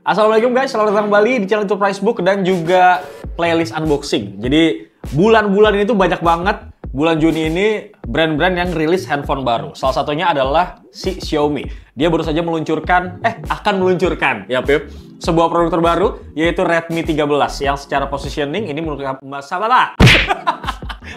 Assalamualaikum guys, selamat datang kembali di channel Enterprise Book dan juga playlist unboxing. Jadi bulan-bulan ini tuh banyak banget. Bulan Juni ini brand-brand yang rilis handphone baru. Salah satunya adalah si Xiaomi. Dia baru saja akan meluncurkan ya Pip, sebuah produk terbaru yaitu Redmi 13 yang secara positioning ini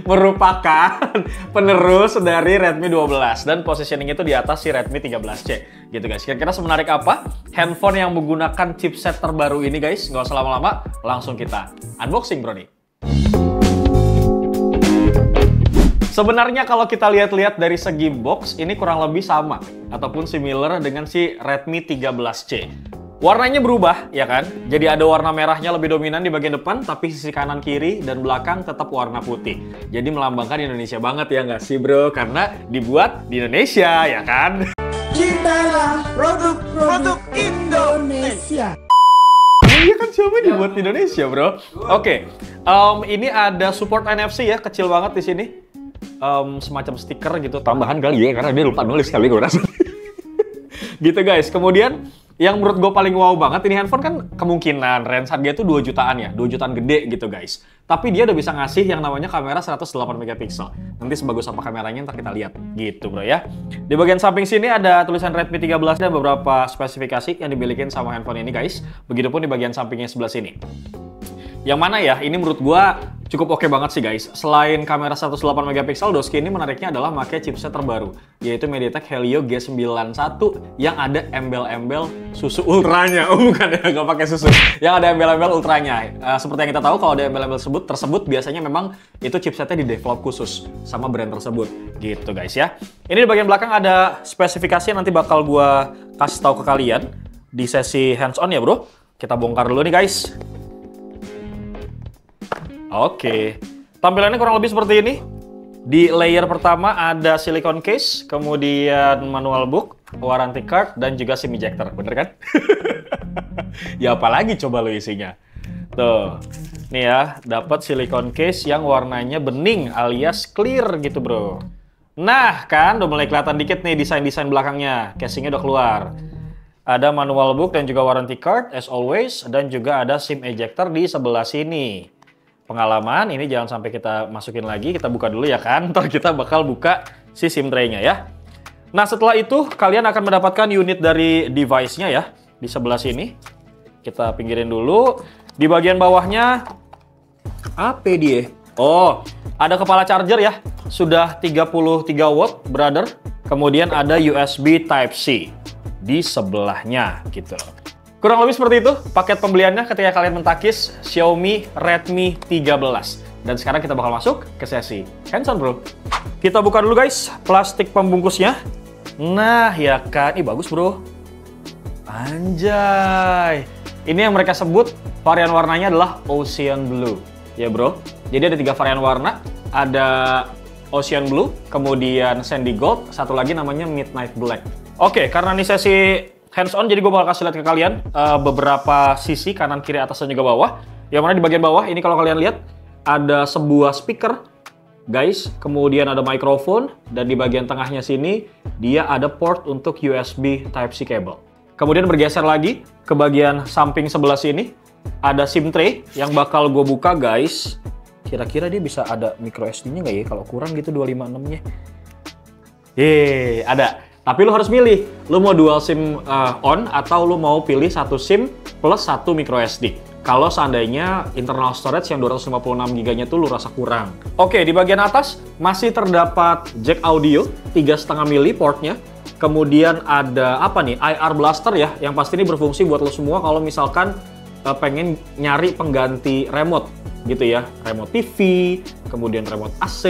merupakan penerus dari Redmi 12 dan positioning itu di atas si Redmi 13C gitu guys. Kira-kira semenarik apa handphone yang menggunakan chipset terbaru ini guys? Nggak usah lama-lama, langsung kita unboxing bro nih. Sebenarnya kalau kita lihat-lihat dari segi box ini kurang lebih sama ataupun similar dengan si Redmi 13C. Warnanya berubah, ya kan? Jadi ada warna merahnya lebih dominan di bagian depan, tapi sisi kanan, kiri, dan belakang tetap warna putih. Jadi melambangkan Indonesia banget ya nggak sih bro? Karena dibuat di Indonesia, ya kan? Cintalah produk Indonesia. Iya kan Xiaomi dibuat di Indonesia bro. Oke, ini ada support NFC ya, kecil banget di sini. Semacam stiker gitu, tambahan kali ya, karena dia lupa nulis kali gue rasa. Gitu guys, kemudian yang menurut gue paling wow banget, ini handphone kan kemungkinan range harga itu 2 jutaan ya, 2 jutaan gede gitu guys. Tapi dia udah bisa ngasih yang namanya kamera 108 megapiksel. Nanti sebagus apa kameranya ntar kita lihat gitu bro ya. Di bagian samping sini ada tulisan Redmi 13 dan beberapa spesifikasi yang dimiliki sama handphone ini guys. Begitupun di bagian sampingnya sebelah sini. Yang mana ya, ini menurut gua cukup oke banget sih guys. Selain kamera 108 megapiksel, Doski ini menariknya adalah pakai chipset terbaru, yaitu MediaTek Helio G91 yang ada embel-embel susu ultranya. Oh bukan ya, nggak pakai susu. Yang ada embel-embel ultranya. Seperti yang kita tahu, kalau ada embel-embel tersebut biasanya memang itu chipsetnya di-develop khusus sama brand tersebut. Gitu guys ya. Ini di bagian belakang ada spesifikasi yang nanti bakal gua kasih tahu ke kalian di sesi hands-on ya bro. Kita bongkar dulu nih guys. Oke, tampilannya kurang lebih seperti ini. Di layer pertama ada silicone case, kemudian manual book, warranty card, dan juga SIM ejector. Bener kan? Ya apalagi coba lo isinya. Tuh, nih ya, dapat silicone case yang warnanya bening alias clear gitu bro. Nah kan, udah mulai kelihatan dikit nih desain-desain belakangnya. Casingnya udah keluar. Ada manual book dan juga warranty card as always, dan juga ada SIM ejector di sebelah sini. Pengalaman ini jangan sampai kita masukin lagi, kita buka dulu ya kan, ntar kita bakal buka si SIM tray-nya ya. Nah setelah itu kalian akan mendapatkan unit dari device-nya ya, di sebelah sini. Kita pinggirin dulu. Di bagian bawahnya, apa dia? Oh, ada kepala charger ya, sudah 33 watt brother. Kemudian ada USB Type-C di sebelahnya gitu. Kurang lebih seperti itu paket pembeliannya ketika kalian mentakis Xiaomi Redmi 13. Dan sekarang kita bakal masuk ke sesi hands-on bro. Kita buka dulu guys plastik pembungkusnya. Nah ya kan, ini bagus bro. Anjay. Ini yang mereka sebut varian warnanya adalah Ocean Blue. Ya bro, jadi ada 3 varian warna. Ada Ocean Blue, kemudian Sandy Gold, satu lagi namanya Midnight Black. Oke, karena ini sesi hands-on, jadi gue bakal kasih lihat ke kalian beberapa sisi, kanan, kiri, atas, dan juga bawah. Yang mana di bagian bawah, ini kalau kalian lihat, ada sebuah speaker, guys. Kemudian ada mikrofon, dan di bagian tengahnya sini, dia ada port untuk USB Type-C cable. Kemudian bergeser lagi, ke bagian samping sebelah sini, ada SIM tray yang bakal gue buka, guys. Kira-kira dia bisa ada micro SD-nya nggak ya? Kalau kurang gitu 256-nya. Ada. Tapi lo harus milih, lo mau dual SIM on atau lo mau pilih satu SIM plus satu micro SD. Kalau seandainya internal storage yang 256 GB-nya tuh lo rasa kurang. Oke, di bagian atas masih terdapat jack audio 3,5 mili portnya. Kemudian ada apa nih? IR blaster ya, yang pasti ini berfungsi buat lo semua kalau misalkan pengen nyari pengganti remote gitu ya. Remote TV, kemudian remote AC,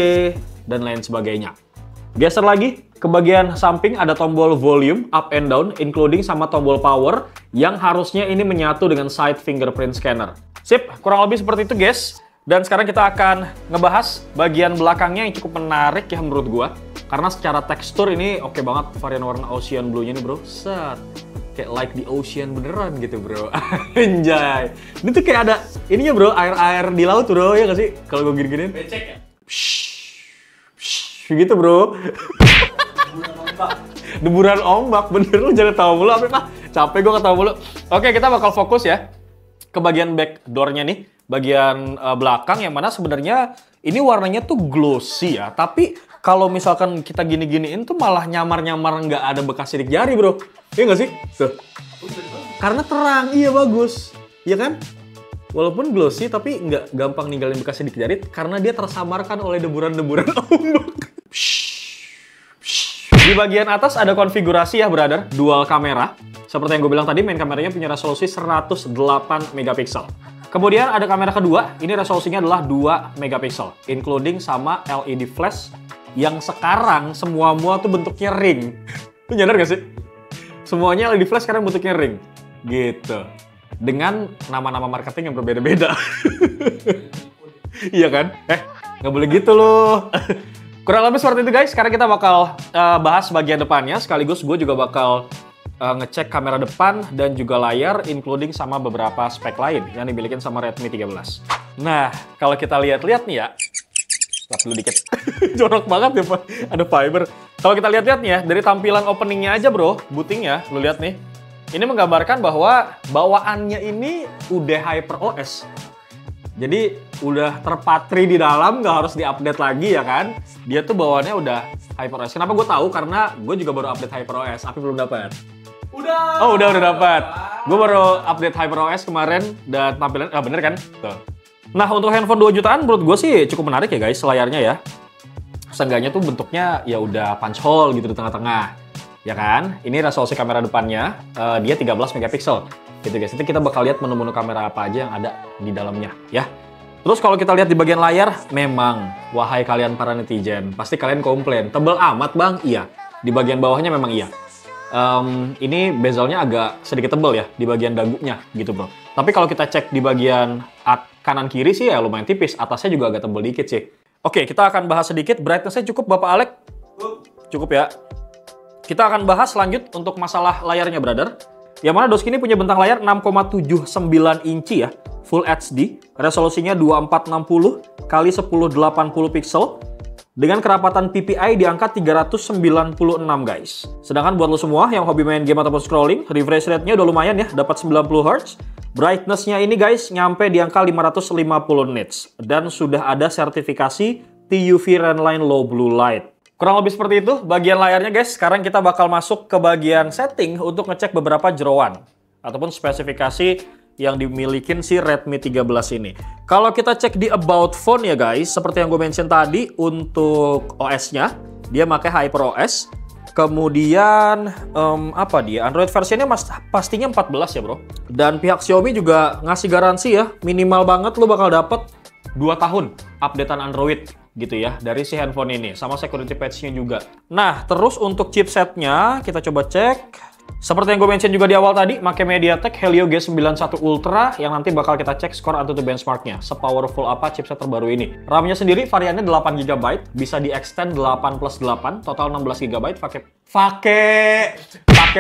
dan lain sebagainya. Geser lagi, ke bagian samping ada tombol volume, up and down, including sama tombol power, yang harusnya ini menyatu dengan side fingerprint scanner. Sip, kurang lebih seperti itu guys. Dan sekarang kita akan ngebahas bagian belakangnya yang cukup menarik ya menurut gua. Karena secara tekstur ini oke banget varian warna Ocean Blue-nya nih bro. Set, kayak like the ocean beneran gitu bro. Anjay. Ini tuh kayak ada, ininya bro, air-air di laut bro, ya nggak sih? Kalau gue gini-giniin. Becek ya? Gitu bro. Deburan ombak, bener lu jangan tahu mulu apa. Capek gue ketawa mulu. Oke, kita bakal fokus ya ke bagian back door-nya nih, bagian belakang yang mana sebenarnya ini warnanya tuh glossy ya. Tapi kalau misalkan kita gini-giniin tuh malah nyamar-nyamar nggak ada bekas sidik jari, bro. Iya nggak sih? Tuh. Karena terang, iya bagus. Iya kan? Walaupun glossy tapi nggak gampang ninggalin bekas sidik jari karena dia tersamarkan oleh deburan-deburan ombak. Di bagian atas ada konfigurasi ya, brother, dual kamera. Seperti yang gue bilang tadi, main kameranya punya resolusi 108 megapiksel. Kemudian ada kamera kedua, ini resolusinya adalah 2 megapiksel, including sama LED flash yang sekarang semua tuh bentuknya ring. Lu nyadar gak sih? Semuanya LED flash sekarang bentuknya ring. Gitu. Dengan nama-nama marketing yang berbeda-beda. Iya kan? Nggak boleh gitu loh. Kurang lebih seperti itu guys. Sekarang kita bakal bahas bagian depannya. Sekaligus gue juga bakal ngecek kamera depan dan juga layar, including sama beberapa spek lain yang dimiliki sama Redmi 13. Nah, kalau kita lihat-lihat nih ya. Lap dulu dikit. Jorok banget ya, Pak. Ada fiber. Kalau kita lihat-lihat nih ya, dari tampilan openingnya aja bro, bootingnya, lu lihat nih. Ini menggambarkan bahwa bawaannya ini udah HyperOS. Jadi udah terpatri di dalam, nggak harus diupdate lagi ya kan? Dia tuh bawaannya udah HyperOS. Kenapa gue tahu? Karena gue juga baru update HyperOS. Tapi belum dapat. Oh udah dapat. Gue baru update HyperOS kemarin dan tampilan, bener kan? Tuh. Nah untuk handphone 2 jutaan menurut gue sih cukup menarik ya guys, layarnya ya. Seenggaknya tuh bentuknya ya udah punch hole gitu di tengah-tengah. Ya kan? Ini resolusi kamera depannya, dia 13 megapiksel. Gitu guys, nanti kita bakal lihat menu-menu kamera apa aja yang ada di dalamnya ya. Terus kalau kita lihat di bagian layar, memang wahai kalian para netizen, pasti kalian komplain, tebel amat bang? Iya, di bagian bawahnya memang iya. Ini bezelnya agak sedikit tebel ya, di bagian dagunya gitu bro. Tapi kalau kita cek di bagian kanan kiri sih ya lumayan tipis, atasnya juga agak tebel dikit sih. Oke, kita akan bahas sedikit, brightness-nya cukup Bapak Alek? Cukup ya. Kita akan bahas lanjut untuk masalah layarnya brother. Yang mana Doski ini punya bentang layar 6,79 inci ya, Full HD, resolusinya 2460 x 1080 pixel, dengan kerapatan PPI di angka 396 guys. Sedangkan buat lo semua yang hobi main game ataupun scrolling, refresh rate-nya udah lumayan ya, dapat 90 Hz. Brightness-nya ini guys, nyampe di angka 550 nits, dan sudah ada sertifikasi TUV Redline Low Blue Light. Kurang lebih seperti itu bagian layarnya guys. Sekarang kita bakal masuk ke bagian setting untuk ngecek beberapa jeroan ataupun spesifikasi yang dimiliki si Redmi 13 ini. Kalau kita cek di About Phone ya guys, seperti yang gue mention tadi, untuk OS-nya dia pakai HyperOS. Kemudian apa dia? Android versionnya pastinya 14 ya bro. Dan pihak Xiaomi juga ngasih garansi ya, minimal banget lo bakal dapet 2 tahun updatean Android gitu ya dari si handphone ini, sama security patch-nya juga. Nah, terus untuk chipsetnya kita coba cek. Seperti yang gue mention juga di awal tadi, pakai MediaTek Helio G91 Ultra yang nanti bakal kita cek skor AnTuTu benchmark-nya. Sepowerful apa chipset terbaru ini. RAM-nya sendiri variannya 8GB, bisa di-extend 8+8, total 16GB pakai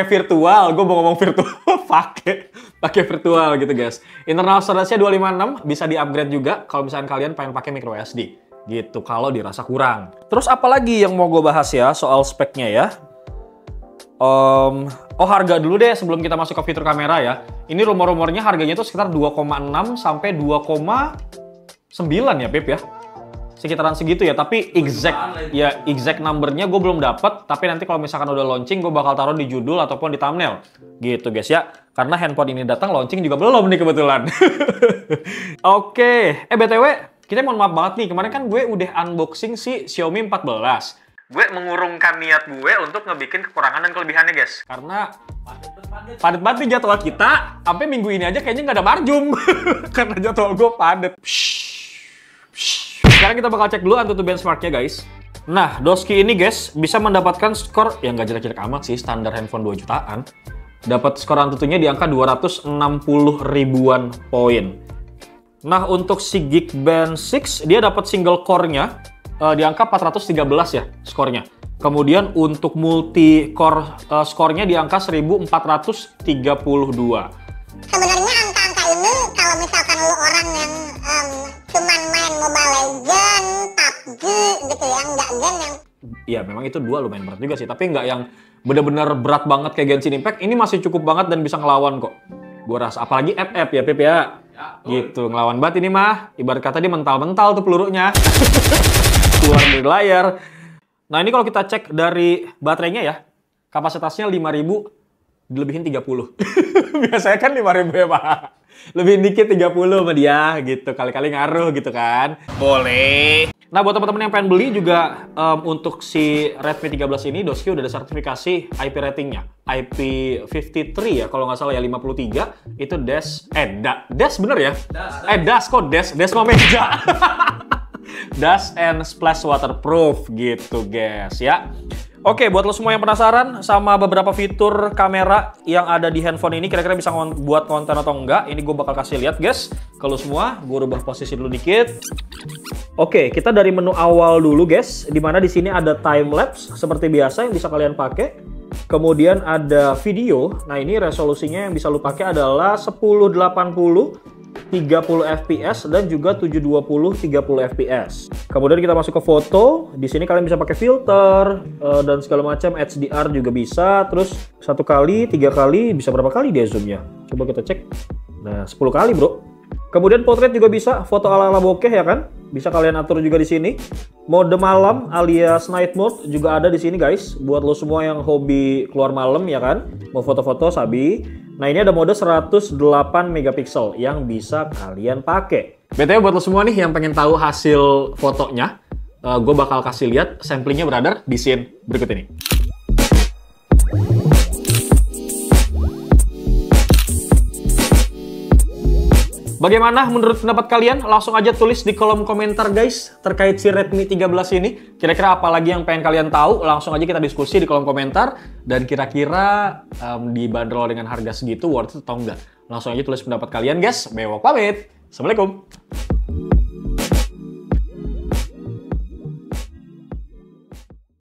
virtual. Gue mau ngomong virtual, pakai virtual gitu guys. Internal storage-nya 256, bisa di-upgrade juga kalau misalnya kalian pengen pakai micro SD. Gitu, kalau dirasa kurang. Terus apalagi yang mau gue bahas ya soal speknya ya. Harga dulu deh sebelum kita masuk ke fitur kamera ya. Ini rumor-rumornya harganya tuh sekitar 2,6 sampai 2,9 ya Beb ya. Sekitaran segitu ya, tapi exact numbernya gue belum dapet. Tapi nanti kalau misalkan udah launching gue bakal taruh di judul ataupun di thumbnail. Gitu guys ya. Karena handphone ini datang launching juga belum nih kebetulan. Oke, BTW kita mohon maaf banget nih, kemarin kan gue udah unboxing si Xiaomi 14. Gue mengurungkan niat gue untuk ngebikin kekurangan dan kelebihannya guys. Karena padet banget nih jadwal kita, sampai minggu ini aja kayaknya nggak ada marjum. Karena jadwal gue padet. Sekarang kita bakal cek dulu AnTuTu benchmark-nya guys. Nah, Doski ini guys bisa mendapatkan skor yang nggak jelek-jelek amat sih, standar handphone 2 jutaan. Dapat skor AnTuTu-nya di angka 260 ribuan poin. Nah, untuk si Geekbench 6, dia dapat single core-nya di angka 413 ya skornya. Kemudian untuk multi-core skornya di angka 1432. Sebenarnya angka-angka ini kalau misalkan lu orang yang cuman main Mobile Legends, PUBG gitu ya, nggak game yang... Ya, memang itu dua lumayan berat juga sih. Tapi nggak yang bener-bener berat banget kayak Genshin Impact, ini masih cukup banget dan bisa ngelawan kok. Gue rasa, apalagi FF ya Pip ya. Gitu, ngelawan banget ini mah. Ibarat kata dia mental-mental tuh pelurunya. Keluar dari layar. Nah ini kalau kita cek dari baterainya ya, kapasitasnya 5000, dilebihin 30. Biasanya kan 5000 ya Pak. Lebih dikit 30 sama dia gitu, kali-kali ngaruh gitu kan. Boleh. Nah buat teman-teman yang pengen beli juga untuk si Redmi 13 ini Doski udah ada sertifikasi IP ratingnya. IP53 ya kalau nggak salah ya, 53 itu DAS bener ya? DAS kok DAS mah meja. Dust and splash waterproof gitu guys ya. Oke, buat lo semua yang penasaran sama beberapa fitur kamera yang ada di handphone ini, kira-kira bisa buat konten atau enggak, ini gue bakal kasih lihat guys. Kalau semua, gue rubah posisi dulu dikit. Oke, kita dari menu awal dulu guys, dimana di sini ada time lapse seperti biasa yang bisa kalian pakai. Kemudian ada video. Nah ini resolusinya yang bisa lo pakai adalah 1080 30 fps dan juga 720 30 fps. Kemudian kita masuk ke foto. Di sini kalian bisa pakai filter dan segala macam, HDR juga bisa. Terus 1 kali, 3 kali, bisa berapa kali dia zoomnya? Coba kita cek. Nah, 10 kali, bro. Kemudian portrait juga bisa, foto ala-ala bokeh ya kan? Bisa kalian atur juga di sini. Mode malam alias night mode juga ada di sini guys. Buat lo semua yang hobi keluar malam ya kan? Mau foto-foto sabi. Nah ini ada mode 108 megapiksel yang bisa kalian pakai. BTW buat lo semua nih yang pengen tahu hasil fotonya, gue bakal kasih lihat samplingnya brother di scene berikut ini. Bagaimana menurut pendapat kalian? Langsung aja tulis di kolom komentar guys terkait si Redmi 13 ini. Kira-kira apa lagi yang pengen kalian tahu? Langsung aja kita diskusi di kolom komentar. Dan kira-kira dibanderol dengan harga segitu worth it atau enggak? Langsung aja tulis pendapat kalian guys. Bewok pamit. Assalamualaikum.